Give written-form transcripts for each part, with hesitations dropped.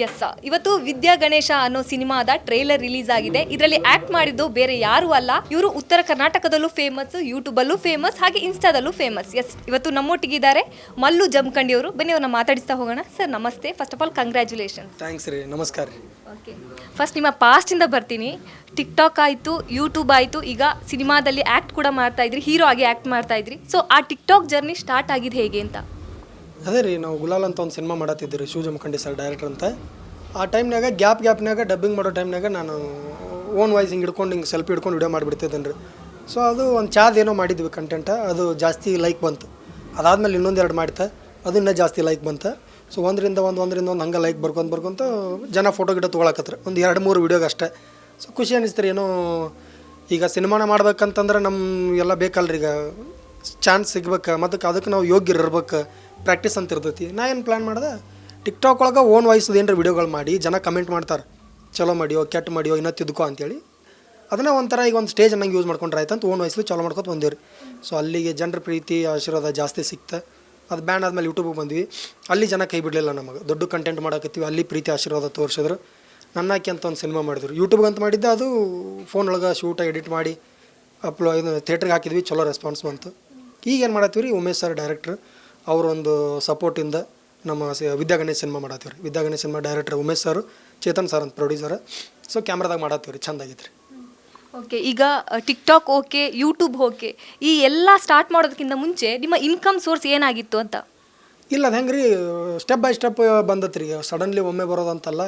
S, ಇವತ್ತು ವಿದ್ಯಾ ಗಣೇಶ ಅನ್ನೋ ಸಿನಿಮಾದ ಟ್ರೇಲರ್ ರಿಲೀಸ್ ಆಗಿದೆ. ಇದರಲ್ಲಿ ಆಕ್ಟ್ ಮಾಡಿದ್ದು ಬೇರೆ ಯಾರು ಅಲ್ಲ, ಇವರು ಉತ್ತರ ಕರ್ನಾಟಕದಲ್ಲೂ ಫೇಮಸ್, ಯೂಟ್ಯೂಬಲ್ಲೂ ಫೇಮಸ್, ಹಾಗೆ ಇನ್ಸ್ಟಾದಲ್ಲೂ ಫೇಮಸ್. ಎಸ್, ಇವತ್ತು ನಮ್ಮೊಟ್ಟಿಗಿದ್ದಾರೆ ಮಲ್ಲು ಜಮಖಂಡಿ ಅವರು. ಬನ್ನಿ ಅವ್ರನ್ನ ಮಾತಾಡಿಸ್ತಾ ಹೋಗೋಣ. ಸರ್ ನಮಸ್ತೆ, first of all congratulation. Thanks ರೀ, ನಮಸ್ಕಾರ ರೀ. ಓಕೆ, ಫಸ್ಟ್ ನಿಮ್ಮ ಪಾಸ್ಟಿಂದ ಬರ್ತೀನಿ. ಟಿಕ್ಟಾಕ್ ಆಯಿತು, ಯೂಟ್ಯೂಬ್ ಆಯಿತು, ಈಗ ಸಿನಿಮಾದಲ್ಲಿ ಆ್ಯಕ್ಟ್ ಕೂಡ ಮಾಡ್ತಾ ಇದ್ರಿ, ಹೀರೋ ಆಗಿ ಆ್ಯಕ್ಟ್ ಮಾಡ್ತಾ ಇದ್ರಿ. ಸೊ ಆ ಟಿಕ್ಟಾಕ್ ಜರ್ನಿ ಸ್ಟಾರ್ಟ್ ಆಗಿದ್ದು ಹೇಗೆ ಅಂತ? ಅದೇ ರೀ, ನಾವು ಗುಲಾಲ್ ಅಂತ ಒಂದು ಸಿನಿಮಾ ಮಾಡತ್ತಿದ್ದೆ ಶಿವ ಜಮಖಂಡಿ ಸರ್ ಡೈರೆಕ್ಟರ್ ಅಂತ. ಆ ಟೈಮ್ನಾಗ ಗ್ಯಾಪ್ನಾಗ ಡಬ್ಬಿಂಗ್ ಮಾಡೋ ಟೈಮ್ನಾಗ ನಾನು ಓನ್ ವಾಯ್ಸ್ ಹಿಂಗೆ ಹಿಡ್ಕೊಂಡು ಹಿಂಗೆ ಸೆಲ್ಫಿ ಹಿಡ್ಕೊಂಡು ವಿಡಿಯೋ ಮಾಡಿಬಿಡ್ತಿದ್ದೇನೆ ರೀ. ಸೊ ಅದು ಒಂದು ಚಾದ ಏನೋ ಮಾಡಿದ್ವಿ ಕಂಟೆಂಟ, ಅದು ಜಾಸ್ತಿ ಲೈಕ್ ಬಂತು. ಅದಾದಮೇಲೆ ಇನ್ನೊಂದೆರಡು ಮಾಡ್ತಾ ಅದು ಇನ್ನೂ ಜಾಸ್ತಿ ಲೈಕ್ ಬಂತು. ಸೊ ಒಂದರಿಂದ ಒಂದು ಹಂಗೆ ಲೈಕ್ ಬರ್ಕೊಂತ ಜನ ಫೋಟೋ ಗಿಡ ತೊಗೊಳಕತ್ತಾರೆ, ಒಂದು 2-3 ವೀಡಿಯೋಗೆ ಅಷ್ಟೇ. ಸೊ ಖುಷಿ ಅನ್ನಿಸ್ತಾರೆ. ಏನೋ ಈಗ ಸಿನಿಮಾನ ಮಾಡ್ಬೇಕಂತಂದ್ರೆ ನಮ್ಮ ಎಲ್ಲ ಬೇಕಲ್ರಿ, ಈಗ ಚಾನ್ಸ್ ಸಿಗ್ಬೇಕು, ಮತ್ತು ಅದಕ್ಕೆ ನಾವು ಯೋಗ್ಯರು ಇರ್ಬೇಕು, ಪ್ರಾಕ್ಟೀಸ್ ಅಂತ ಇರ್ತೈತಿ. ನಾ ಏನು ಪ್ಲ್ಯಾನ್ ಮಾಡ್ದೆ, ಟಿಕ್ಟಾಕ್ ಒಳಗೆ ಓನ್ ವಾಯ್ಸದು ಏನರ ವೀಡಿಯೋಗಳು ಮಾಡಿ ಜನ ಕಮೆಂಟ್ ಮಾಡ್ತಾರೆ, ಚಲೋ ಮಾಡಿಯೋ ಕೆಟ್ಟ ಮಾಡಿಯೋ ಇನ್ನೂ ತಿದ್ಕೋ ಅಂತೇಳಿ. ಅದನ್ನೇ ಒಂಥರ ಈಗ ಒಂದು ಸ್ಟೇಜ್ ನಂಗೆ ಯೂಸ್ ಮಾಡ್ಕೊಂಡ್ರೆ ಆಯ್ತು ಅಂತ ಓನ್ ವಾಯ್ಸಲ್ಲಿ ಚಲೋ ಮಾಡ್ಕೊತ ಬಂದೇವ್ರಿ. ಸೊ ಅಲ್ಲಿಗೆ ಜನರ ಪ್ರೀತಿ ಆಶೀರ್ವಾದ ಜಾಸ್ತಿ ಸಿಕ್ತು. ಅದು ಬ್ಯಾನ್ ಆದಮೇಲೆ ಯೂಟ್ಯೂಬಿಗೆ ಬಂದ್ವಿ. ಅಲ್ಲಿ ಜನ ಕೈ ಬಿಡಲಿಲ್ಲ ನಮಗೆ, ದೊಡ್ಡ ಕಂಟೆಂಟ್ ಮಾಡಕತ್ತೀವಿ, ಅಲ್ಲಿ ಪ್ರೀತಿ ಆಶೀರ್ವಾದ ತೋರಿಸಿದ್ರು. ನನ್ನಾಕಿ ಅಂತ ಒಂದು ಸಿನಿಮಾ ಮಾಡಿದ್ರು, ಯೂಟ್ಯೂಬ್ಗೆ ಅಂತ ಮಾಡಿದ್ದೆ. ಅದು ಫೋನ್ ಒಳಗೆ ಶೂಟ ಎಡಿಟ್ ಮಾಡಿ ಇದು ಥಿಯೇಟ್ರಿಗೆ ಹಾಕಿದ್ವಿ, ಚಲೋ ರೆಸ್ಪಾನ್ಸ್ ಬಂತು. ಈಗ ಏನು ಮಾಡತ್ತೀವಿ ರೀ, ಉಮೇಶ್ ಸರ್ ಡೈರೆಕ್ಟ್ರ್ ಅವರೊಂದು ಸಪೋರ್ಟಿಂದ ನಮ್ಮ ವಿದ್ಯಾ ಗಣೇಶ್ ಸಿನಿಮಾ ಮಾಡತ್ತೀವಿ ರೀ. Vidya Ganesh cinema director Umesh sir, Chetan sir ಅಂತ ಪ್ರೊಡ್ಯೂಸರ್. ಸೊ ಕ್ಯಾಮ್ರಾದಾಗ ಮಾಡತ್ತೀವಿ ರೀ, ಚೆಂದಾಗಿತ್ತು ರೀ. ಓಕೆ, ಈಗ ಟಿಕ್ಟಾಕ್ ಓಕೆ, ಯೂಟ್ಯೂಬ್ ಓಕೆ, ಈ ಎಲ್ಲ ಸ್ಟಾರ್ಟ್ ಮಾಡೋದಕ್ಕಿಂತ ಮುಂಚೆ ನಿಮ್ಮ ಇನ್ಕಮ್ ಸೋರ್ಸ್ ಏನಾಗಿತ್ತು ಅಂತ? ಇಲ್ಲ, ಅದು ಹೆಂಗೆ ರೀ, ಸ್ಟೆಪ್ ಬೈ ಸ್ಟೆಪ್ ಬಂದತ್ರಿ ರೀ, ಸಡನ್ಲಿ ಒಮ್ಮೆ ಬರೋದಂತಲ್ಲ.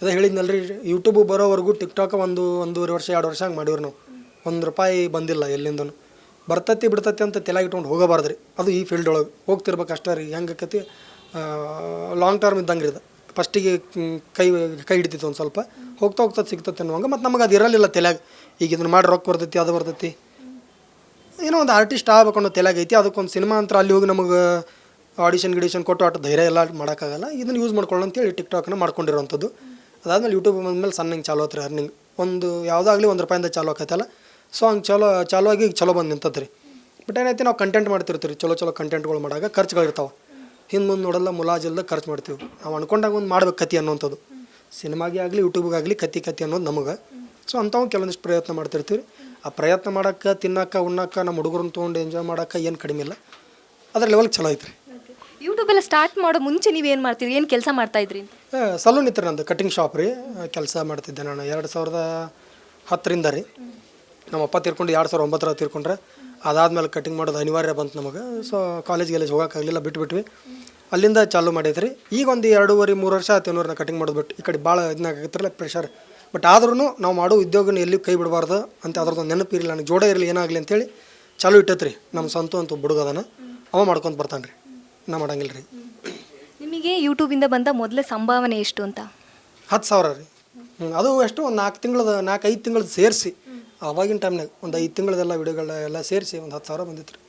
ಅದೇ ಹೇಳಿದ್ನಲ್ರಿ, ಯೂಟ್ಯೂಬ್ ಬರೋವರೆಗೂ ಟಿಕ್ಟಾಕ್ ಒಂದೂವರೆ ವರ್ಷ 2 ವರ್ಷ ಹಂಗೆ ಮಾಡಿವ್ರಿ ನಾವು. ₹1 ಬಂದಿಲ್ಲ ಎಲ್ಲಿಂದನು. ಬರ್ತತಿ ಬಿಡ್ತತಿ ಅಂತ ತಲೆಗೆ ಇಟ್ಕೊಂಡು ಹೋಗಬಾರ್ದು ರೀ. ಅದು ಈ ಫೀಲ್ಡ್ ಒಳಗೆ ಹೋಗ್ತಿರ್ಬೇಕು ಅಷ್ಟೇ ರೀ. ಹೆಂಗೆ ಆಕತಿ, ಲಾಂಗ್ ಟರ್ಮ್ ಇದ್ದಂಗೆ ರೀ. ಇದು ಫಸ್ಟಿಗೆ ಕೈ ಹಿಡಿತಿತ್ತು, ಒಂದು ಸ್ವಲ್ಪ ಹೋಗ್ತಾ ಸಿಗ್ತತಿ ಅನ್ನುವಂಗೆ. ಮತ್ತು ನಮಗೆ ಅದು ಇರಲಿಲ್ಲ ತಲೆಯಾಗ, ಈಗ ಇದನ್ನು ಮಾಡಿ ರೊಕ್ಕ ಬರ್ತೈತಿ, ಅದು ಬರ್ತೈತಿ, ಏನೋ ಒಂದು ಆರ್ಟಿಸ್ಟ್ ಆಗ್ಬೇಕು ಅನ್ನೋ ತಲೆಯಾಗ ಐತಿ. ಅದಕ್ಕೊಂದು ಸಿನಿಮಾ ಅಂತ ಅಲ್ಲಿ ಹೋಗಿ ನಮಗೆ ಆಡಿಷನ್ ಕೊಟ್ಟು ಆಟ ಧೈರ್ಯ ಎಲ್ಲ ಮಾಡೋಕ್ಕಾಗಲ್ಲ. ಇದನ್ನು ಯೂಸ್ ಮಾಡ್ಕೊಳ್ಳೋ ಅಂತೇಳಿ ಟಿಕ್ಟಾಕ್ನ ಮಾಡ್ಕೊಂಡಿರೋವಂಥದ್ದು. ಅದಾದಮೇಲೆ ಯೂಟ್ಯೂಬ್ ಬಂದಮೇಲೆ ಸಣ್ಣ ಹಿಂಗೆ ಚಾಲು ಆತ್ರಿ ಅರ್ನಿಂಗ್. ಒಂದು ಯಾವುದಾಗಲಿ ₹1 ಚಾಲು ಆಕೈತಲ್ಲ. ಸೊ ಹಂಗೆ ಚಾಲು ಆಗಿ ಈಗ ಚಲೋ ಬಂದು ನಿಂತತ್ರಿ. ರೀ. ಬಟ್ ಏನೈತಿ, ನಾವು ಕಂಟೆಂಟ್ ಮಾಡ್ತಿರ್ತೀವಿ, ಚಲೋ ಕಂಟೆಂಟ್ಗಳು ಮಾಡಾಗ ಖರ್ಚುಗಳಿರ್ತಾವೆ. ಮುಂದೆ ನೋಡಲ್ಲ, ಮುಲಾಜಿಲ್ದ ಖರ್ಚು ಮಾಡ್ತೀವಿ. ನಾವು ಅನ್ಕೊಂಡಾಗ ಒಂದು ಮಾಡ್ಬೇಕು ಕತಿ ಅನ್ನೋಂಥದ್ದು. ಸಿನಿಮಾಗೆ ಆಗಲಿ ಯೂಟ್ಯೂಬ್ಗಾಗಲಿ ಕತಿ ಅನ್ನೋದು ನಮಗೆ. ಸೊ ಅಂಥವು ಕೆಲವೊಂದಿಷ್ಟು ಪ್ರಯತ್ನ ಮಾಡ್ತಿರ್ತೀವಿ. ಆ ಪ್ರಯತ್ನ ಮಾಡೋಕ್ಕೆ, ತಿನ್ನೋಕೆ, ಉಣ್ಣೋಕೆ, ನಮ್ಮ ಹುಡುಗರನ್ನ ತೊಗೊಂಡು ಎಂಜಾಯ್ ಮಾಡೋಕೆ ಏನು ಕಡಿಮೆ ಇಲ್ಲ. ಅದ್ರ ಲೆವೆಲ್ಗೆ ಚಲೋ ಐತ್ರಿ. ಯೂಟ್ಯೂಬೆಲ್ಲ ಸ್ಟಾರ್ಟ್ ಮಾಡೋ ಮುಂಚೆ ನೀವೇನು ಮಾಡ್ತೀರಿ, ಏನು ಕೆಲಸ ಮಾಡ್ತಾಯಿದ್ರಿ? ಸಲೂನ್ ಇತ್ತು ನಂದು, ಕಟಿಂಗ್ ಶಾಪ್ ರೀ. ಕೆಲಸ ಮಾಡ್ತಿದ್ದೆ ನಾನು 2010ರಿಂದ ರೀ. ನಮ್ಮ ಅಪ್ಪ ತೀರ್ಕೊಂಡು 2009 ತೀರ್ಕೊಂಡ್ರೆ. ಅದಾದಮೇಲೆ ಕಟಿಂಗ್ ಮಾಡೋದು ಅನಿವಾರ್ಯ ಬಂತು ನಮಗೆ. ಸೊ ಕಾಲೇಜ್ಗೆಲ್ಲ ಹೋಗೋಕ್ಕಾಗಲಿಲ್ಲ, ಬಿಟ್ಬಿಟ್ವಿ. ಅಲ್ಲಿಂದ ಚಾಲೂ ಮಾಡೈತೆ ರೀ. ಈಗ ಒಂದು 2.5-3 ವರ್ಷ ಆಯ್ತು ನಾ ಕಟಿಂಗ್ ಮಾಡೋದು ಬಿಟ್ಟು. ಈ ಕಡೆ ಭಾಳ ಇದನ್ನಾಗತ್ತಿರಲ್ಲ, ಪ್ರೆಷರ್. ಬಟ್ ಆದ್ರೂ ನಾವು ಮಾಡೋ ಉದ್ಯೋಗನ ಎಲ್ಲಿ ಕೈ ಬಿಡಬಾರ್ದು ಅಂತ ಅದ್ರದ್ದೊಂದು ನೆನಪು ಇರಲಿಲ್ಲ ನನಗೆ. ಜೋಡ ಇರಲಿ, ಏನಾಗಲಿ ಅಂತೇಳಿ ಚಾಲೂ ಇಟ್ಟೈತೆ ರೀ. ನಮ್ಮ ಸ್ವಂತ ಅಂತ ಹುಡುಗದನ, ಅವ ಮಾಡ್ಕೊತ ಬರ್ತಾನೆ ರೀ, ನಾ ಮಾಡಂಗಿಲ್ಲ ರೀ. ನಿಮಗೆ ಯೂಟ್ಯೂಬಿಂದ ಬಂದ ಮೊದಲೇ ಸಂಭಾವನೆ ಎಷ್ಟು ಅಂತ? 10,000 ರೀ. ಅದು ಎಷ್ಟು, ಒಂದು 4-5 ತಿಂಗಳದ್ದು ಸೇರಿಸಿ, ಅವಾಗಿನ ಟೈಮ್ನಾಗ ಒಂದು 5 ತಿಂಗಳದೆಲ್ಲ ವಿಡಿಯೋಗಳೆಲ್ಲ ಸೇರಿಸಿ ಒಂದು 10,000 ಬಂದಿತ್ತು ರೀ.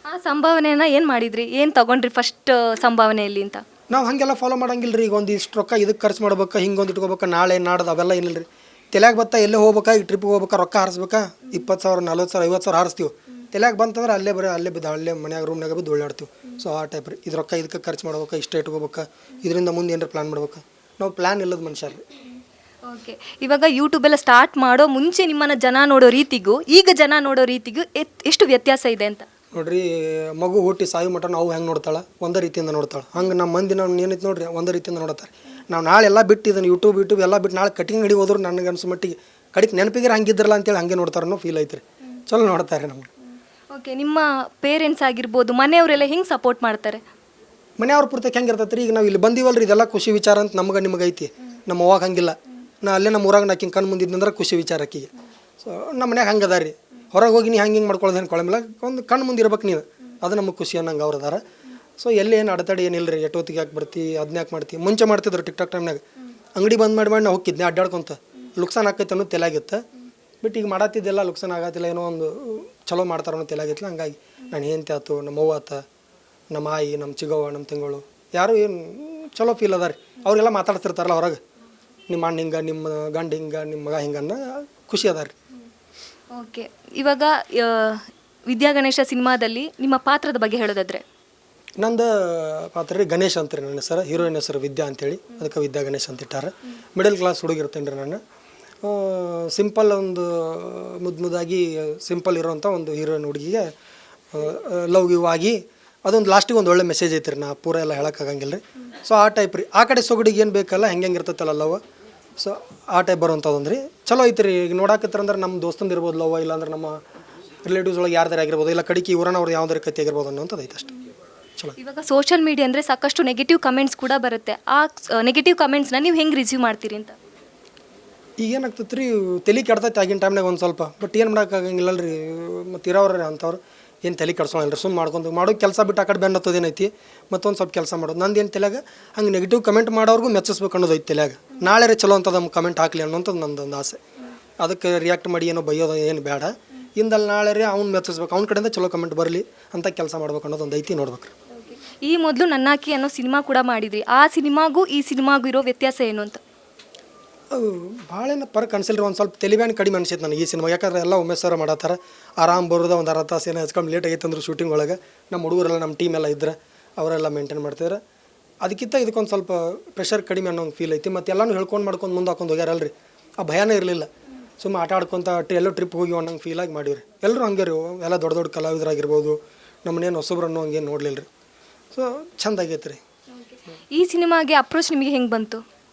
ಆ ಸಂಭಾವನೆಯನ್ನು ಏನು ಮಾಡಿದ್ರಿ, ಏನು ತೊಗೊಂಡ್ರಿ ಫಸ್ಟ್ ಸಂಭಾವನೆಯಲ್ಲಿ ಅಂತ? ನಾವು ಹಾಗೆಲ್ಲ ಫಾಲೋ ಮಾಡಂಗಿಲ್ಲ ರೀ. ಈಗ ಒಂದು ಇಷ್ಟು ರೊಕ್ಕ ಇದಕ್ಕೆ ಖರ್ಚು ಮಾಡ್ಬೇಕಾ, ಹಿಂಗೊಂದು ಇಟ್ಕೋಬೇಕಾ, ನಾಳೆ ನಾಡ್ದು ಅವೆಲ್ಲ ಏನಿಲ್ಲ ರೀ. ತಲೆಯಾಗ ಬತ್ತಾ, ಎಲ್ಲೇ ಹೋಗ್ಬೇಕಾ, ಈ ಟ್ರಿಪ್ಗೆ ಹೋಗ್ಬೇಕಾ, ರೊಕ್ಕ ಹಾರಿಸ್ಬೇಕಾ, 20,000, 40,000, 50,000 ಹಾರಿಸ್ತೀವಿ. ತಲೆಯಾಗ ಬಂತಂದ್ರೆ ಅಲ್ಲೇ ಬಿದ್ದು ಅಲ್ಲೇ ಮನ್ಯಾಗ ರೂಮ್ನಾಗ ಬಿದ್ದು ಒಳ್ಳಾಡ್ತೀವಿ. ಸೊ ಆ ಟೈಪ್ ರೀ. ಇದು ರೊಕ್ಕ ಇದಕ್ಕೆ ಖರ್ಚು ಮಾಡ್ಬೇಕಾ, ಇಷ್ಟೇ ಇಟ್ಕೋಬೇಕಾ, ಇದರಿಂದ ಮುಂದೆ ಏನಾರು ಪ್ಲ್ಯಾನ್ ಮಾಡ್ಬೇಕಾ. ನಾವು ಪ್ಲ್ಯಾನ್ ಇಲ್ಲದ ಮನುಷ್ಯ ರೀ. ಓಕೆ, ಇವಾಗ ಯೂಟ್ಯೂಬೆಲ್ಲ ಸ್ಟಾರ್ಟ್ ಮಾಡೋ ಮುಂಚೆ ನಿಮ್ಮನ್ನು ಜನ ನೋಡೋ ರೀತಿಗೂ ಈಗ ಜನ ನೋಡೋ ರೀತಿಗೂ ಎಷ್ಟು ವ್ಯತ್ಯಾಸ ಇದೆ ಅಂತ? ನೋಡ್ರಿ, ಮಗು ಹುಟ್ಟಿ ಸಾಯಿ ಮಟ ನಾವು ಹೆಂಗೆ ನೋಡ್ತಾಳೆ, ಒಂದೇ ರೀತಿಯಿಂದ ನೋಡ್ತಾಳೆ. ಹಂಗೆ ನಮ್ಮ ಮಂದಿ ನಾವು ಏನೈತೆ ನೋಡ್ರಿ, ಒಂದೇ ರೀತಿಯಿಂದ ನೋಡ್ತಾರೆ. ನಾವು ನಾಳೆ ಎಲ್ಲ ಬಿಟ್ಟು ಇದನ್ನು ಯೂಟ್ಯೂಬ್ ಎಲ್ಲ ಬಿಟ್ಟು ನಾಳೆ ಕಟಿಂಗ್ ಅಂಗಡಿ ಹೋದ್ರು ನನಗೆ ಅನ್ಸೋ ಮಟ್ಟಿಗೆ ಕಡಿಗೆ ನೆನಪಿಗೆ ಹಂಗಿದ್ರಲ್ಲ ಅಂತೇಳಿ ಹಂಗೆ ನೋಡ್ತಾರೆ ಅನ್ನೋ ಫೀಲ್ ಐತ್ರಿ. ಚಲೋ ನೋಡ್ತಾರೆ ನಮ್ಗೆ. ಓಕೆ, ನಿಮ್ಮ ಪೇರೆಂಟ್ಸ್ ಆಗಿರ್ಬೋದು, ಮನೆಯವರೆಲ್ಲ ಹೆಂಗೆ ಸಪೋರ್ಟ್ ಮಾಡ್ತಾರೆ? ಮನೆಯವ್ರ ಪೂರ್ತಿ ಹೆಂಗೆ ಇರ್ತೈತೆ ರೀ. ಈಗ ನಾವು ಇಲ್ಲಿ ಬಂದೀವಲ್ರಿ, ಇದೆಲ್ಲ ಖುಷಿ ವಿಚಾರ ಅಂತ ನಿಮಗೆ ಐತಿ. ನಮ್ಮ ಅವಾಗ ಹಂಗಿಲ್ಲ. ನಾ ಅಲ್ಲೇ ನಮ್ಮ ಊರಾಗ ನಾಕಿಂಗೆ ಕಣ್ಣು ಮುಂದಿದ್ದಂದ್ರೆ ಖುಷಿ ವಿಚಾರ ಆಕಿಗೆ. ಸೊ ನಮ್ಮ ಮನ್ಯಾಗ ಹಂಗೆ ಅದ ರೀ. ಹೊರಗೆ ಹೋಗಿ ನೀ ಹಿಂಗೆ ಮಾಡ್ಕೊಳ್ಳೋದು ಏನು ಕೊಳಮಿಲ್ಲ, ಒಂದು ಕಣ್ಣು ಮುಂದೆ ಇರ್ಬೇಕು ನೀನು, ಅದು ನಮಗೆ ಖುಷಿ ಅನ್ನಂಗೆ ಅವ್ರು ಅದಾರ. ಸೊ ಎಲ್ಲಿ ಏನು ಅಡೆತಡೆ ಏನಿಲ್ಲ ರೀ. ಎಷ್ಟೊತ್ತಿಗೆ ಯಾಕೆ ಬರ್ತಿ, ಅದನ್ನ ಯಾಕೆ ಮಾಡ್ತೀವಿ. ಮುಂಚೆ ಮಾಡ್ತಿದ್ರು ಟಿಕ್ಟಾಕ್ ಟೈಮ್ನಾಗ, ಅಂಗಡಿ ಬಂದ್ ಮಾಡಿ ನಾ ಹೋಗಿದ್ದೆ ಅಡ್ಡಾಡ್ಕೊಂತ, ಲುಕ್ಸಾನ್ ಆಕೈತೆ ಅನ್ನೋದು ತಲೆಯಾಗಿತ್ತು. ಬಟ್ ಈಗ ಮಾಡತ್ತಿದ್ದೆಲ್ಲ ಲುಕ್ಸಾನ್ ಆಗತ್ತಿಲ್ಲ, ಏನೋ ಒಂದು ಚಲೋ ಮಾಡ್ತಾರ ಅನ್ನೋ ತಲೆಯಾಗಿತ್ತಲ್ಲ. ಹಂಗಾಗಿ ನಾನು ಹೆಂಡತಿ ಆಯ್ತು, ನಮ್ಮ ಅವ್ವ ಆತ, ನಮ್ಮ ಆಯಿ, ನಮ್ಮ ಚಿಗವ್ವ, ನಮ್ಮ ತಿಂಗಳು ಯಾರು ಏನು ಚಲೋ ಫೀಲ್ ಅದ ರೀ. ಅವರೆಲ್ಲ ಮಾತಾಡ್ತಿರ್ತಾರಲ್ಲ ಹೊರಗೆ, ನಿಮ್ಮ ಅಣ್ಣ ಹಿಂಗೆ, ನಿಮ್ಮ ಗಂಡ ಹಿಂಗೆ, ನಿಮ್ಮ ಮಗ ಹಿಂಗನ್ನ ಖುಷಿ ಅದ ರೀ. ಓಕೆ, ಇವಾಗ ವಿದ್ಯಾ ಗಣೇಶ ಸಿನಿಮಾದಲ್ಲಿ ನಿಮ್ಮ ಪಾತ್ರದ ಬಗ್ಗೆ ಹೇಳೋದಾದ್ರೆ? ಇನ್ನೊಂದು ಪಾತ್ರ ರೀ ಗಣೇಶ್ ಅಂತೀರಿ ನನ್ನ ಹೆಸರು, ಹೀರೋಯಿನ್ ಹೆಸರು ವಿದ್ಯಾ ಅಂತೇಳಿ, ಅದಕ್ಕೆ ವಿದ್ಯಾ ಗಣೇಶ್ ಅಂತ ಇಟ್ಟಾರೆ. ಮಿಡಲ್ ಕ್ಲಾಸ್ ಹುಡುಗಿರ್ತೇನೆ ರೀ ನಾನು. ಸಿಂಪಲ್ ಒಂದು ಮುದ್ದಾಗಿ ಸಿಂಪಲ್ ಇರೋವಂಥ ಒಂದು ಹೀರೋಯಿನ್ ಹುಡುಗಿಗೆ ಲವ್ ಗಿವ್ ಆಗಿ ಅದೊಂದು ಲಾಸ್ಟಿಗೆ ಒಂದು ಒಳ್ಳೆ ಮೆಸೇಜ್ ಐತೆ ರೀ. ನಾ ಪೂರ ಎಲ್ಲ ಹೇಳೋಕ್ಕಾಗಂಗಿಲ್ಲ ರೀ. ಸೊ ಆ ಟೈಪ್ ರೀ, ಆ ಕಡೆ ಸೊಗಡಿಗೆ ಏನು ಬೇಕಲ್ಲ ಹೆಂಗೆ ಇರ್ತೈತಲ್ಲ ಲವ್, ಸೊ ಆ ಟೈಪ್ ಬರುವಂಥದ್ದು ರೀ. ಚಲೋ ಐತೆ ರೀ. ಈಗ ನೋಡಾಕತ್ತಂದ್ರೆ ನಮ್ಮ ದೋಸ್ತಂದು ಇರ್ಬೋದು ಲವ್, ಇಲ್ಲಾಂದ್ರೆ ನಮ್ಮ ರಿಲೇಟಿವ್ಸ್ ಒಳಗೆ ಯಾರ್ದಾರು ಆಗಿರ್ಬೋದು, ಇಲ್ಲ ಕಡಿಕೆ ಊರನವ್ರು ಯಾವ್ದಾರು ಕತೆ ಆಗಿರ್ಬೋದು ಅನ್ನೋಂಥದ್ದು ಐತೆ ಅಷ್ಟೇ. ಚಲೋ. ಇವಾಗ ಸೋಷಿಯಲ್ ಮೀಡಿಯಾ ಅಂದರೆ ಸಾಕಷ್ಟು ನೆಗೆಟಿವ್ ಕಮೆಂಟ್ಸ್ ಕೂಡ ಬರುತ್ತೆ. ಆ ನೆಗೆಟಿವ್ ಕಮೆಂಟ್ಸ್ನ ನೀವು ಹೆಂಗೆ ರಿಸೀವ್ ಮಾಡ್ತೀರಿ ಅಂತ? ಈಗ ಏನಾಗ್ತೈತೆ ರೀ, ತಲೆ ಕೆಡ್ತೈತೆ ಆಗಿನ ಟೈಮ್ನಾಗ ಒಂದು ಸ್ವಲ್ಪ. ಬಟ್ ಏನು ಮಾಡೋಕ್ಕಾಗಂಗಿಲ್ಲ ರೀ, ಮತ್ತು ಇರೋವ್ರಿ ಅಂಥವ್ರು ಏನು ತಲೆ ಕೆಡ್ಸೋಲ್ಲ ರೀ. ಸುಮ್ಮನೆ ಮಾಡ್ಕೊಂಡು ಮಾಡೋ ಕೆಲಸ ಬಿಟ್ಟು ಆ ಕಡೆ ಬೆನ್ನ ಹತ್ತೋದೇನೈತಿ, ಮತ್ತೊಂದು ಸ್ವಲ್ಪ ಕೆಲಸ ಮಾಡೋದು. ನಂದು ಏನು ತಲೆಯಾಗ ಹಂಗೆ ನೆಗೆಟಿವ್ ಕಮೆಂಟ್ ಮಾಡೋರ್ಗೂ ಮೆಚ್ಚಿಸ್ಬೇಕು ಅನ್ನೋದು ಐತೆ ತಲೆಯಾಗ. ನಾಳೆ ರೀ ಚಲೋ ಅಂತ ನಮ್ಮ ಕಮೆಂಟ್ ಹಾಕಲಿ ಅನ್ನೋಂಥದ್ದು ನಮ್ದೊಂದು ಆಸೆ. ಅದಕ್ಕೆ ರಿಯಾಕ್ಟ್ ಮಾಡಿ ಏನೋ ಬೈಯೋದು ಏನು ಬೇಡ. ಇಂದಲ್ಲಿ ನಾಳೆ ರೀ ಅವ್ನು ಮೆಚ್ಚಿಸ್ಬೇಕು, ಅವ್ನ ಕಡೆಯಿಂದ ಚಲೋ ಕಮೆಂಟ್ ಬರಲಿ ಅಂತ ಕೆಲಸ ಮಾಡ್ಬೇಕು ಅನ್ನೋದು ಒಂದು ಐತಿ, ನೋಡ್ಬೇಕು ರೀ. ಈ ಮೊದಲು ನನ್ನಾಕಿ ಅನ್ನೋ ಸಿನಿಮಾ ಕೂಡ ಮಾಡಿದ್ರಿ. ಆ ಸಿನಿಮಾಗೂ ಈ ಸಿನಿಮಾಗೂ ಇರೋ ವ್ಯತ್ಯಾಸ ಏನು ಅಂತ? ಅದು ಭಾಳ ಏನು ಪರಕ್ ಅನ್ಸಿಲ್ಲ ರೀ. ಒಂದು ಸ್ವಲ್ಪ ತೆಲಿಬ್ಯಾನ್ ಕಡಿಮೆ ಅನ್ಸೈತೆ ನನಗೆ ಈ ಸಿನಿಮಾ. ಯಾಕಂದ್ರೆ ಎಲ್ಲ ಉಮೇಶ್ ಸರ್ ಮಾಡತ್ತಾರ, ಆರಾಮ್ ಬರೋದು ಒಂದು ಅರ್ಧ ತಾಸು ಏನೋ ಹಚ್ಕೊಂಡು ಲೇಟ್ ಆಗೈತೆ ಅಂದ್ರೆ ಶೂಟಿಂಗ್ ಒಳಗೆ ನಮ್ಮ ಹುಡುಗರೆಲ್ಲ ನಮ್ಮ ಟೀಮ್ ಎಲ್ಲ ಇದ್ರೆ ಅವರೆಲ್ಲ ಮೇಂಟೈನ್ ಮಾಡ್ತಿದ್ದಾರೆ. ಅದಕ್ಕಿಂತ ಇದಕ್ಕೊಂದು ಸ್ವಲ್ಪ ಪ್ರೆಷರ್ ಕಡಿಮೆ ಅನ್ನೋ ಫೀಲ್ ಐತಿ. ಮತ್ತು ಎಲ್ಲನೂ ಹೇಳ್ಕೊಂಡು ಮಾಡ್ಕೊಂಡು ಮುಂದೆ ಹಾಕೊಂಡು ಹೋಗ್ಯಾರಲ್ರಿ, ಆ ಭಯನೇ ಇರಲಿಲ್ಲ. ಸುಮ್ಮನೆ ಆಟ ಆಡ್ಕೊತ ಎಲ್ಲೋ ಟ್ರಿಪ್ ಹೋಗಿ ಅನ್ನಂಗೆ ಫೀಲಾಗಿ ಮಾಡಿವ್ರಿ. ಎಲ್ಲರೂ ಹಂಗೆ ರೀ, ಎಲ್ಲ ದೊಡ್ಡ ದೊಡ್ಡ ಕಲಾವಿದರಾಗಿರ್ಬೋದು, ನಮ್ಮನ್ನೇನು ಹೊಸಬ್ರನ್ನೋ ಹಂಗೇನು ನೋಡಲಿಲ್ಲ ರೀ. ಸೊ ಚಂದ ಆಗೈತೆ ರೀ. ಈ ಸಿನಿಮಾಗೆ ಅಪ್ರೋಚ್ ನಿಮಗೆ ಹೆಂಗೆ ಬಂತು?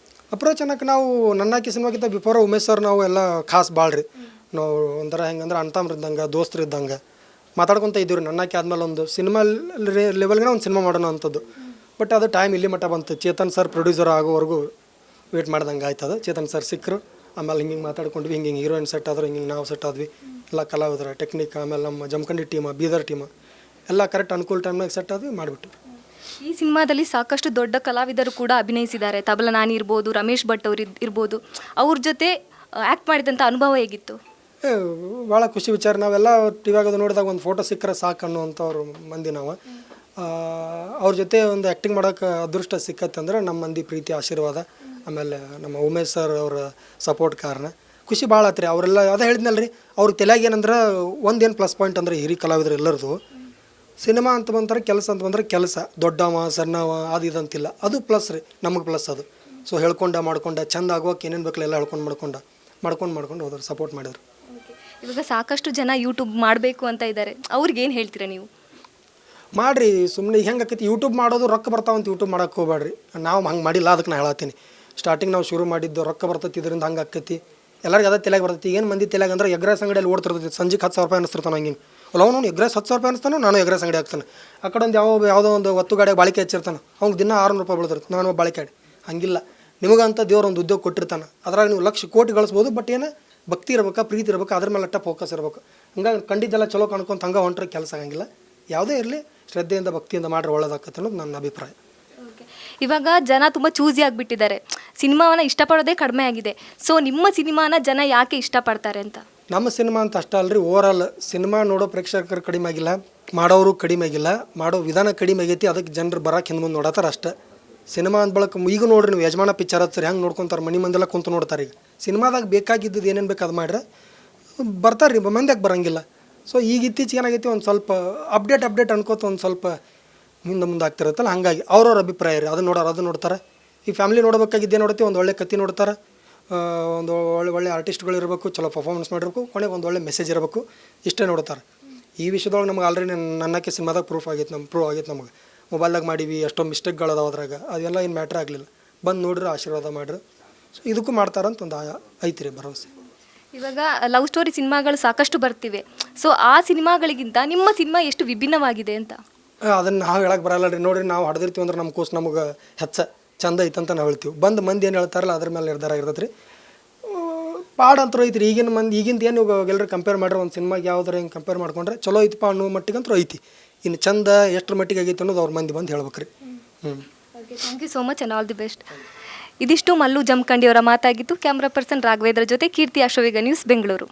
ಅಪ್ರೋಚ್ ಅನ್ನಕ್ಕೆ ನಾವು ನನ್ನಾಕಿ ಸಿನಿಮಾಗಿಂತ ಬಿಫೋರ್ ಉಮೇಶ್ ಸರ್ ನಾವು ಎಲ್ಲ ಖಾಸ್ ಭಾಳ ರೀ. ನಾವು ಒಂಥರ ಹೆಂಗಂದ್ರೆ ಅಣ್ತಮ್ರಿದ್ದಂಗೆ, ದೋಸ್ತರು ಇದ್ದಂಗೆ ಮಾತಾಡ್ಕೊತ ಇದ್ದೀವಿ ರೀ. ನನ್ನಾಕಿ ಆದ್ಮೇಲೆ ಒಂದು ಸಿನಿಮಾ ಲೆವೆಲ್ಗೆ ಒಂದು ಸಿನಿಮಾ ಮಾಡೋಣ ಅಂಥದ್ದು. ಬಟ್ ಅದು ಟೈಮ್ ಇಲ್ಲಿ ಮಟ್ಟ ಬಂತು. ಚೇತನ್ ಸರ್ ಪ್ರೊಡ್ಯೂಸರ್ ಆಗೋವರೆಗೂ ವೇಟ್ ಮಾಡ್ದಂಗೆ ಆಯ್ತದ. ಚೇತನ್ ಸರ್ ಸಿಕ್ಕರು, ಆಮೇಲೆ ಹಿಂಗೆ ಮಾತಾಡ್ಕೊಂಡ್ವಿ, ಹಿಂಗೆ ಹೀರೋಯಿನ್ ಸೆಟ್ ಆದ್ರೆ ಹಿಂಗೆ ನಾವು ಸೆಟ್ ಆದ್ವಿ. ಎಲ್ಲ ಕಲಾವಿದ್ರ ಟೆಕ್ನಿಕ್, ಆಮೇಲೆ ನಮ್ಮ ಜಮಖಂಡಿ ಟೀಮ, ಬೀದರ್ ಟೀಮ ಎಲ್ಲ ಕರೆಕ್ಟ್ ಅನುಕೂಲ ಟೈಮ್ನಾಗ ಸೆಟ್ ಆದ್ವಿ, ಮಾಡಿಬಿಟ್ಟು. ಈ ಸಿನಿಮಾದಲ್ಲಿ ಸಾಕಷ್ಟು ದೊಡ್ಡ ಕಲಾವಿದರು ಕೂಡ ಅಭಿನಯಿಸಿದ್ದಾರೆ. ತಬಲ ನಾನಿ ಇರ್ಬೋದು, ರಮೇಶ್ ಭಟ್ ಅವರು ಇರ್ಬೋದು. ಅವ್ರ ಜೊತೆ ಆ್ಯಕ್ಟ್ ಮಾಡಿದಂಥ ಅನುಭವ ಹೇಗಿತ್ತು? ಭಾಳ ಖುಷಿ ವಿಚಾರ. ನಾವೆಲ್ಲ ಟಿವಿಯಾಗದು ನೋಡಿದಾಗ ಒಂದು ಫೋಟೋ ಸಿಕ್ಕರೆ ಸಾಕು ಅನ್ನೋವಂಥವ್ರು ಮಂದಿ ನಾವು. ಅವ್ರ ಜೊತೆ ಒಂದು ಆ್ಯಕ್ಟಿಂಗ್ ಮಾಡೋಕೆ ಅದೃಷ್ಟ ಸಿಕ್ಕತ್ತಂದ್ರೆ ನಮ್ಮ ಮಂದಿ ಪ್ರೀತಿ ಆಶೀರ್ವಾದ, ಆಮೇಲೆ ನಮ್ಮ ಉಮೇಶ್ ಸರ್ ಅವರ ಸಪೋರ್ಟ್ ಕಾರಣ. ಖುಷಿ ಭಾಳ ಆತ್ರಿ. ಅವರೆಲ್ಲ ಅದೇ ಹೇಳಿದ್ನಲ್ಲ ರೀ, ಅವ್ರ ತಲೆಯಾಗ ಏನಂದ್ರೆ ಒಂದೇನು ಪ್ಲಸ್ ಪಾಯಿಂಟ್ ಅಂದರೆ ಹಿರಿ ಕಲಾವಿದರು ಎಲ್ಲರದು ಸಿನಿಮಾ ಅಂತ ಬಂತಾರೆ, ಕೆಲಸ ಅಂತ ಬಂದರೆ ಕೆಲಸ, ದೊಡ್ಡವ ಸಣ್ಣವ ಅದು ಇದಂತಿಲ್ಲ, ಅದು ಪ್ಲಸ್ ರೀ, ನಮಗೆ ಪ್ಲಸ್ ಅದು. ಸೊ ಮಾಡ್ಕೊಂಡ ಚಂದ ಆಗೋಕೆ ಏನೇನು ಬೇಕಲ್ಲ ಎಲ್ಲ ಮಾಡ್ಕೊಂಡು ಹೋದ್ರು, ಸಪೋರ್ಟ್ ಮಾಡಿದ್ರು. ಇವಾಗ ಸಾಕಷ್ಟು ಜನ ಯೂಟ್ಯೂಬ್ ಮಾಡಬೇಕು ಅಂತ ಇದ್ದಾರೆ, ಅವ್ರಿಗೇನು ಹೇಳ್ತೀರಾ ನೀವು? ಮಾಡಿರಿ, ಸುಮ್ಮನೆ ಹೆಂಗೆ ಆಕೈತಿ ಯೂಟ್ಯೂಬ್ ಮಾಡೋದು, ರೊಕ್ಕ ಬರ್ತಾವಂತ ಯೂಟ್ಯೂಬ್ ಮಾಡೋಕೆ ಹೋಗ್ಬೇಡ್ರಿ. ನಾವು ಹಂಗೆ ಮಾಡಿಲ್ಲ, ಅದಕ್ಕೆ ನಾನು ಹೇಳತ್ತೀನಿ. ಸ್ಟಾರ್ಟಿಂಗ್ ನಾವು ಶುರು ಮಾಡಿದ್ದು ರೊಕ್ಕ ಬರ್ತೈತಿ, ಇದರಿಂದ ಹಂಗೆ ಆಕೈತಿ, ಎಲ್ಲರಿಗೂ ಅದೇ ತಲೆಗೆ ಬರ್ತೈತಿ. ಏನು ಮಂದಿ ತಲೆಗೆ ಅಂದ್ರೆ ಎಗ್ರೆಸ್ ಅಂಗಡಿಯಲ್ಲಿ ಓಡ್ತಿರ್ತೈತಿ, ಸಂಜೆಗೆ 10,000 ರೂಪಾಯಿ ಅನಿಸ್ತಿರ್ತಾನೆ. ಹಂಗೆ ಅವನು ಎಗ್ರೆಸ್ 10,000 ರೂಪಾಯಿ ಅನಿಸ್ತಾನೆ, ನಾನು ಎಗ್ರೆಸ್ ಅಂಗಡಿ ಹಾಕ್ತಾನೆ. ಆ ಕಡೆ ಒಂದು ಯಾವುದೋ ಒಂದು ಒತ್ತು ಗಾಡಿಯಾಗ ಬಾಳಿಕೆ ಹಚ್ಚಿರ್ತಾನೆ, ಅವ್ನಿಗೆ ದಿನ 600 ರೂಪಾಯಿ ಬೀಳ್ತಿರ್ತಾನೆ, ನಾನು ಬಾಳಿಕೆ ಆಡಿ. ಹಂಗಿಲ್ಲ, ನಿಮಗಂತ ದೇವ್ರು ಒಂದು ಉದ್ಯೋಗ ಕೊಟ್ಟಿರ್ತಾನೆ, ಅದ್ರಾಗ ನೀವು ಲಕ್ಷ ಕೋಟಿ ಗಳಿಸ್ಬೋದು. ಬಟ್ ಏನು ಭಕ್ತಿ ಇರ್ಬೇಕು, ಪ್ರೀತಿ ಇರ್ಬೇಕು, ಅದ್ರ ಮೇಲೆ ಅಟ್ಟ ಫೋಕಸ್ ಇರಬೇಕು. ಹಂಗಾಗಿ ಕಂಡಿದ್ದೆಲ್ಲ ಚಲೋ ಕಾಣ್ಕೊಂತ ಹಂಗೆ ಹೊಂಟ್ರೆ ಕೆಲಸ ಆಗಂಗಿಲ್ಲ. ಯಾವುದೇ ಇರಲಿ ಶ್ರದ್ಧೆಯಿಂದ ಭಕ್ತಿಯಿಂದ ಮಾಡ್ರೆ ಒಳ್ಳೇದಾಗತ್ತೆ ಅನ್ನೋದು ನನ್ನ ಅಭಿಪ್ರಾಯ. ಇವಾಗ ಜನ ತುಂಬ ಚೂಸಿ ಆಗಿಬಿಟ್ಟಿದ್ದಾರೆ, ಸಿನಿಮಾವನ್ನು ಇಷ್ಟಪಡೋದೇ ಕಡಿಮೆ ಆಗಿದೆ. ಸೊ ನಿಮ್ಮ ಸಿನಿಮಾನ ಜನ ಯಾಕೆ ಇಷ್ಟಪಡ್ತಾರೆ ಅಂತ? ನಮ್ಮ ಸಿನಿಮಾ ಅಂತ ಅಷ್ಟೇ ಅಲ್ರಿ, ಓವರಾಲ್ ಸಿನಿಮಾ ನೋಡೋ ಪ್ರೇಕ್ಷಕರು ಕಡಿಮೆ ಆಗಿಲ್ಲ, ಮಾಡೋರು ಕಡಿಮೆ ಆಗಿಲ್ಲ, ಮಾಡೋ ವಿಧಾನ ಕಡಿಮೆ ಆಗೈತಿ. ಅದಕ್ಕೆ ಜನರು ಬರೋಕೆ ಹಿಂದೆ ಮುಂದೆ ನೋಡತ್ತಾರ ಅಷ್ಟೇ. ಸಿನಿಮಾ ಅಂದ ಬಳಕ ಈಗ ನೋಡ್ರಿ ನೀವು ಯಜಮಾನ ಪಿಕ್ಚರ್ ಹಚ್ಚಾರ ಹೆಂಗೆ ನೋಡ್ಕೊತಾರೆ, ಮನೆ ಮಂದಿಲ್ಲ ಕುಂತು ನೋಡ್ತಾರೆ. ಈಗ ಸಿನಿಮಾದಾಗ ಬೇಕಾಗಿದ್ದು ಏನೇನು ಬೇಕು ಅದು ಮಾಡ್ರೆ ಬರ್ತಾರೆ ರೀ, ಮಂದ್ಯಾಕೆ ಬರೋಂಗಿಲ್ಲ. ಸೊ ಈಗ ಇತ್ತೀಚೆಗೆ ಏನಾಗೈತಿ, ಒಂದು ಸ್ವಲ್ಪ ಅಪ್ಡೇಟ್ ಅನ್ಕೋತ ಒಂದು ಸ್ವಲ್ಪ ಮುಂದೆ ಆಗ್ತಿರುತ್ತಲ್ಲ, ಹಾಗಾಗಿ ಅವ್ರವ್ರ ಅಭಿಪ್ರಾಯ ರೀ. ಅದು ನೋಡ್ತಾರೆ. ಈ ಫ್ಯಾಮಿಲಿ ನೋಡಬೇಕಾಗಿದ್ದೇ ನೋಡ್ತೀವಿ, ಒಂದು ಒಳ್ಳೆ ಕತೆ ನೋಡ್ತಾರೆ, ಒಂದು ಒಳ್ಳೆ ಆರ್ಟಿಸ್ಟ್ಗಳು ಇರಬೇಕು, ಚಲೋ ಪರ್ಫಾರ್ಮೆನ್ಸ್ ಮಾಡಿರ್ಬೇಕು, ಕೊನೆಗೆ ಒಂದು ಒಳ್ಳೆ ಮೆಸೇಜ್ ಇರಬೇಕು, ಇಷ್ಟೇ ನೋಡ್ತಾರೆ. ಈ ವಿಷಯದೊಳಗೆ ನಮ್ಗೆ ಆಲ್ರೆಡಿ ನನ್ನಕ್ಕೆ ಸಿನಿಮಾದಾಗ ಪ್ರೂವ್ ಆಗೈತೆ ನಮಗೆ. ಮೊಬೈಲ್ದಾಗ ಮಾಡೀವಿ, ಎಷ್ಟೋ ಮಿಸ್ಟೇಕ್ಗಳದಾವ ಅದ್ರಾಗ, ಅದೆಲ್ಲ ಏನು ಮ್ಯಾಟ್ರ್ ಆಗಲಿಲ್ಲ. ಬಂದು ನೋಡ್ರಿ, ಆಶೀರ್ವಾದ ಮಾಡಿರಿ. ಸೊ ಇದಕ್ಕೂ ಮಾಡ್ತಾರಂತ ಒಂದು ಐತಿ ರೀ ಭರವಸೆ. ಇವಾಗ ಲವ್ ಸ್ಟೋರಿ ಸಿನಿಮಾಗಳು ಸಾಕಷ್ಟು ಬರ್ತಿವೆ. ಸೊ ಆ ಸಿನಿಮಾಗಳಿಗಿಂತ ನಿಮ್ಮ ಸಿನಿಮಾ ಎಷ್ಟು ವಿಭಿನ್ನವಾಗಿದೆ ಅಂತ? ಅದನ್ನು ನಾವು ಹೇಳಕ್ಕೆ ಬರಲ್ಲ ರೀ. ನೋಡಿರಿ, ನಾವು ಹಾಡ್ದಿರ್ತೀವಿ ಅಂದ್ರೆ ನಮ್ಮ ಕೋರ್ಸ್ ನಮಗೆ ಚಂದ ಐತಂತ ನಾವು ಹೇಳ್ತೀವಿ. ಬಂದು ಮಂದಿ ಏನು ಹೇಳ್ತಾರಲ್ಲ ಅದ್ರ ಮೇಲೆ ನಿರ್ಧಾರ ಇರ್ತೈತೆ ರೀ. ಪಾಡ್ ಅಂತರೂ ಐತಿ ರೀ. ಈಗಿಂದ ಏನು ಎಲ್ಲರೂ ಕಂಪೇರ್ ಮಾಡ್ರೆ ಒಂದು ಸಿನಿಮಾಗೆ ಯಾವ್ದಾರು ಹಿಂಗೆ ಕಂಪೇರ್ ಮಾಡ್ಕೊಂಡ್ರೆ ಚಲೋ ಐತಿಪ್ಪ ಅನ್ನೋ ಮಟ್ಟಿಗಂತೂ ಐತಿ. ಇನ್ನು ಚಂದ ಎಷ್ಟರ ಮಟ್ಟಿಗೆ ಆಗೈತೆ ಅನ್ನೋದು ಅವ್ರ ಮಂದಿ ಬಂದು ಹೇಳ್ಬೇಕು ರೀ. Thank you so much and all the best. ಇದಿಷ್ಟು ಮಲ್ಲು ಜಮಖಂಡಿಯವರ ಮಾತಾಗಿತ್ತು. ಕ್ಯಾಮ್ರಾ ಪರ್ಸನ್ ರಾಘವೇಂದ್ರ ಜೊತೆ ಕೀರ್ತಿ ಅಶ್ವವೇಗ, ನ್ಯೂಸ್ ಬೆಂಗಳೂರು.